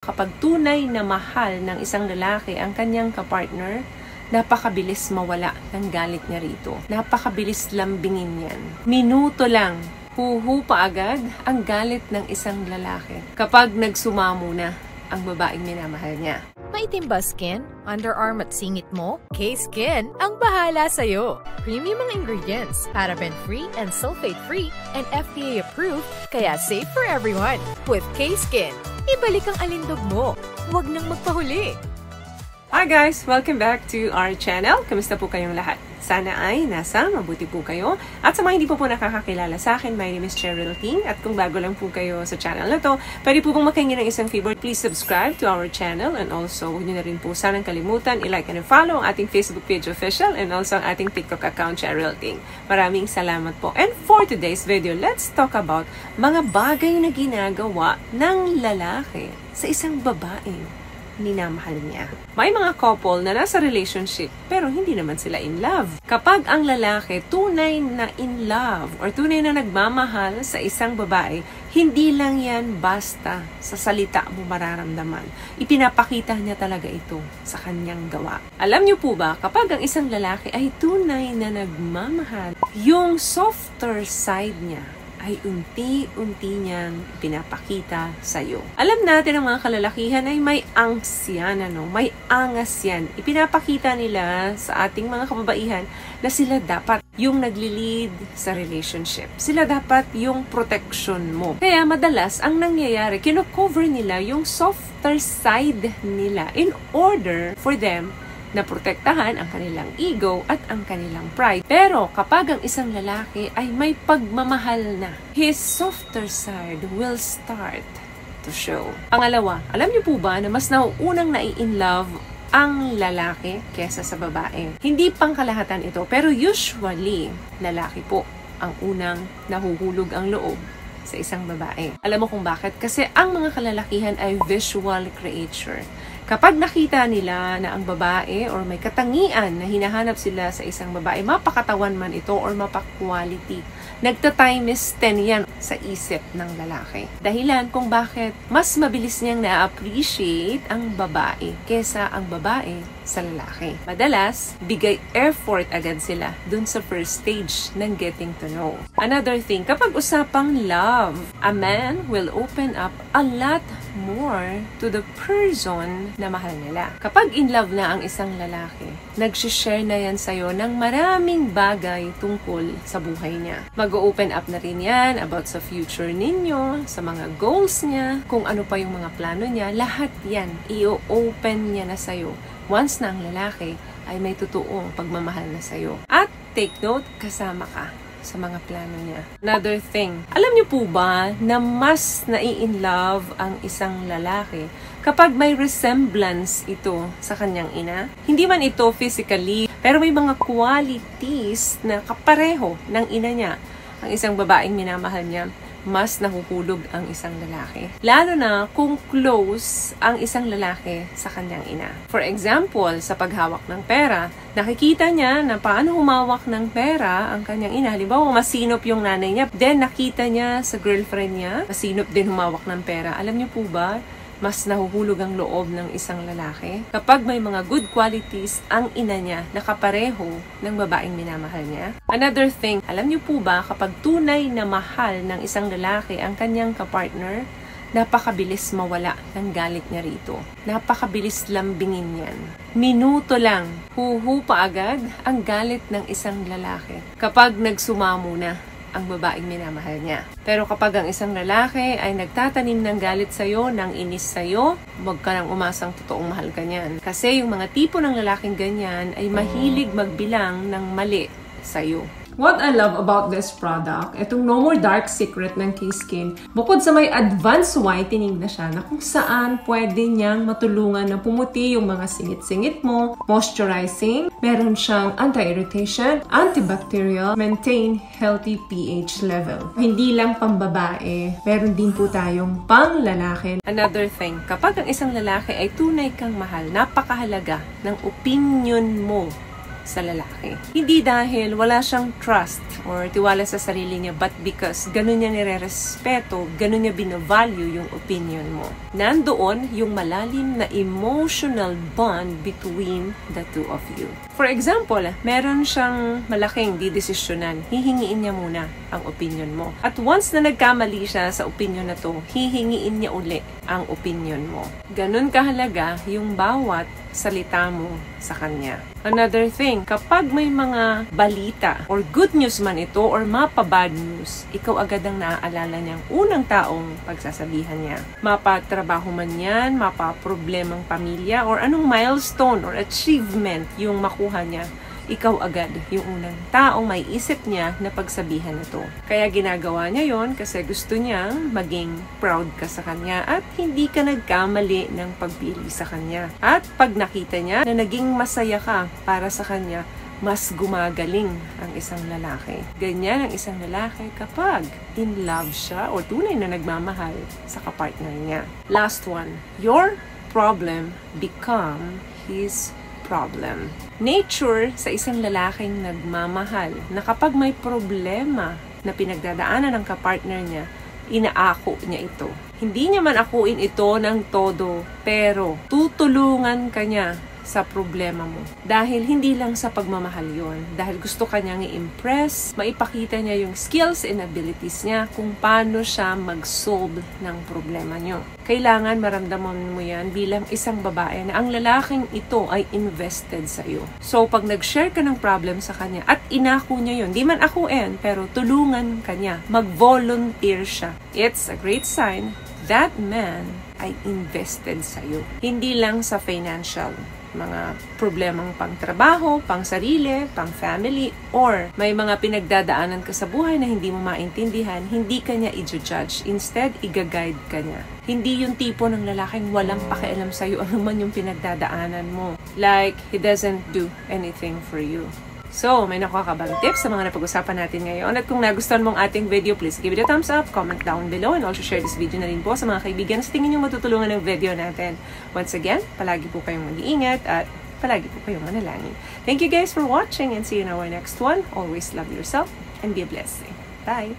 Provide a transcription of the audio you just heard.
Kapag tunay na mahal ng isang lalaki ang kanyang kapartner, napakabilis mawala ng galit niya rito. Napakabilis lambingin yan. Minuto lang, huhupa agad ang galit ng isang lalaki kapag nagsumamo na ang babaeng minamahal niya. Maitim ba skin, underarm at singit mo? K-Skin ang bahala sa'yo. Premium ang ingredients, paraben-free and sulfate-free, and FDA-approved, kaya safe for everyone. With K-Skin, ibalik ang alindog mo. Huwag nang magpahuli. Hi guys! Welcome back to our channel. Kamusta po kayong lahat? Sana ay nasa mabuti po kayo. At sa mga hindi po nakakakilala sa akin, my name is Cheryl Ting. At kung bago lang po kayo sa channel na to, pwede po pong makahingi ng isang favor. Please subscribe to our channel. And also, huwag nyo na rin po sanang kalimutan i-like and follow ang ating Facebook page official and also ang ating TikTok account, Cheryl Ting. Maraming salamat po. And for today's video, let's talk about mga bagay na ginagawa ng lalaki sa isang babaeng minamahal niya. May mga couple na nasa relationship pero hindi naman sila in love. Kapag ang lalaki tunay na in love or tunay na nagmamahal sa isang babae, hindi lang yan basta sa salita mo mararamdaman. Ipinapakita niya talaga ito sa kanyang gawa. Alam niyo po ba, kapag ang isang lalaki ay tunay na nagmamahal, yung softer side niya ay unti-unti niyang pinapakita sa'yo. Alam natin ang mga kalalakihan ay may angst yan, may angas yan. Ipinapakita nila sa ating mga kababaihan na sila dapat yung nagli-lead sa relationship. Sila dapat yung protection mo. Kaya madalas, ang nangyayari, kino-cover nila yung softer side nila in order for them na protektahan ang kanilang ego at ang kanilang pride. Pero kapag ang isang lalaki ay may pagmamahal na, his softer side will start to show. Pangalawa, alam niyo po ba na mas nauunang nai-in-love ang lalaki kesa sa babae? Hindi pangkalahatan ito, pero usually, lalaki po ang unang nahuhulog ang loob sa isang babae. Alam mo kung bakit? Kasi ang mga kalalakihan ay visual creature. Kapag nakita nila na ang babae or may katangian na hinahanap sila sa isang babae, mapakatawan man ito or mapakwality, nagta-times 10 yan sa isip ng lalaki. Dahilan kung bakit mas mabilis niyang na-appreciate ang babae kesa ang babae sa lalaki. Madalas, bigay effort agad sila dun sa first stage ng getting to know. Another thing, kapag usapang love, a man will open up a lot more to the person na mahal nila. Kapag in love na ang isang lalaki, nagsishare na yan sa'yo ng maraming bagay tungkol sa buhay niya. Mag-open up na rin yan about sa future ninyo, sa mga goals niya, kung ano pa yung mga plano niya, lahat yan, i-open niya na sa'yo once na ang lalaki ay may totoong pagmamahal na sa'yo. At take note, kasama ka sa mga plano niya. Another thing, alam niyo po ba na mas nai-in-love ang isang lalaki kapag may resemblance ito sa kanyang ina? Hindi man ito physically, pero may mga qualities na kapareho ng ina niya. Ang isang babaeng minamahal niya, mas nahuhulog ang isang lalaki. Lalo na kung close ang isang lalaki sa kanyang ina. For example, sa paghawak ng pera, nakikita niya na paano humawak ng pera ang kanyang ina. Halimbawa, masinop yung nanay niya. Then, nakita niya sa girlfriend niya, masinop din humawak ng pera. Alam niyo po ba, mas nahuhulog ang loob ng isang lalaki kapag may mga good qualities ang ina niya na kapareho ng babaeng minamahal niya. Another thing, alam niyo po ba kapag tunay na mahal ng isang lalaki ang kanyang kapartner, napakabilis mawala ng galit niya rito. Napakabilis lambingin yan. Minuto lang, huhupa agad ang galit ng isang lalaki kapag nagsumamo na ang babaeng minamahal niya. Pero kapag ang isang lalaki ay nagtatanim ng galit sa'yo, ng inis sa'yo, huwag ka nang umasang totoong mahal ka niyan. Kasi yung mga tipo ng lalaking ganyan ay mahilig magbilang ng mali sa'yo. What I love about this product, itong No More Dark Secret ng K-Skin, bukod sa may advanced whitening na siya na kung saan pwede niyang matulungan na pumuti yung mga singit-singit mo, moisturizing, meron siyang anti-irritation, antibacterial, maintain healthy pH level. Hindi lang pambabae, meron din po tayong pang-lalaki. Another thing, kapag ang isang lalaki ay tunay kang mahal, napakahalaga ng opinion mo sa lalaki. Hindi dahil wala siyang trust or tiwala sa sarili niya, but because ganun niya nire-respeto, ganun niya binavalue yung opinion mo. Nandoon yung malalim na emotional bond between the two of you. For example, meron siyang malaking didesisyonan, hihingiin niya muna ang opinion mo. At once na nagkamali siya sa opinion na to, hihingiin niya uli ang opinion mo. Ganun kahalaga yung bawat salita mo sa kanya. Another thing, kapag may mga balita or good news man ito or mapa-bad news, ikaw agad ang naaalala niyang unang taong pagsasabihan niya. Mapa-trabaho man yan, mapa-problemang pamilya, or anong milestone or achievement yung makuha niya, ikaw agad yung unang taong may isip niya na pagsabihan ito. Kaya ginagawa niya yon kasi gusto niyang maging proud ka sa kanya at hindi ka nagkamali ng pagpili sa kanya. At pag nakita niya na naging masaya ka para sa kanya, mas gumagaling ang isang lalaki. Ganyan ang isang lalaki kapag in love siya o tunay na nagmamahal sa kapartner niya. Last one, your problem become his problem. Nature sa isang lalaking nagmamahal na kapag may problema na pinagdadaanan ng kapartner niya, inaako niya ito. Hindi niya man akuin ito ng todo, pero tutulungan ka niya sa problema mo. Dahil hindi lang sa pagmamahal yon, dahil gusto ka niyang i-impress, maipakita niya yung skills and abilities niya kung paano siya mag-solve ng problema niyo. Kailangan maramdaman mo yan bilang isang babae na ang lalaking ito ay invested sa iyo. So, pag nag-share ka ng problem sa kanya at inako niya yun, di man akuin, pero tulungan ka niya, mag-volunteer siya. It's a great sign that man ay invested sa iyo. Hindi lang sa financial, mga problemang pang trabaho, pang sarili, pang family, or may mga pinagdadaanan ka sa buhay na hindi mo maintindihan, hindi ka niya i-judge. Instead, i-guide ka niya. Hindi yung tipo ng lalaking walang pakialam sa'yo ano man yung pinagdadaanan mo. Like, he doesn't do anything for you. So, may nakakabang tips sa mga napag-usapan natin ngayon. At kung nagustuhan mong ating video, please give it a thumbs up, comment down below, and also share this video na rin po sa mga kaibigan sa tingin nyo matutulungan ng video natin. Once again, palagi po kayong mag-iingat at palagi po kayong manalangin. Thank you guys for watching and see you in our next one. Always love yourself and be a blessing. Bye!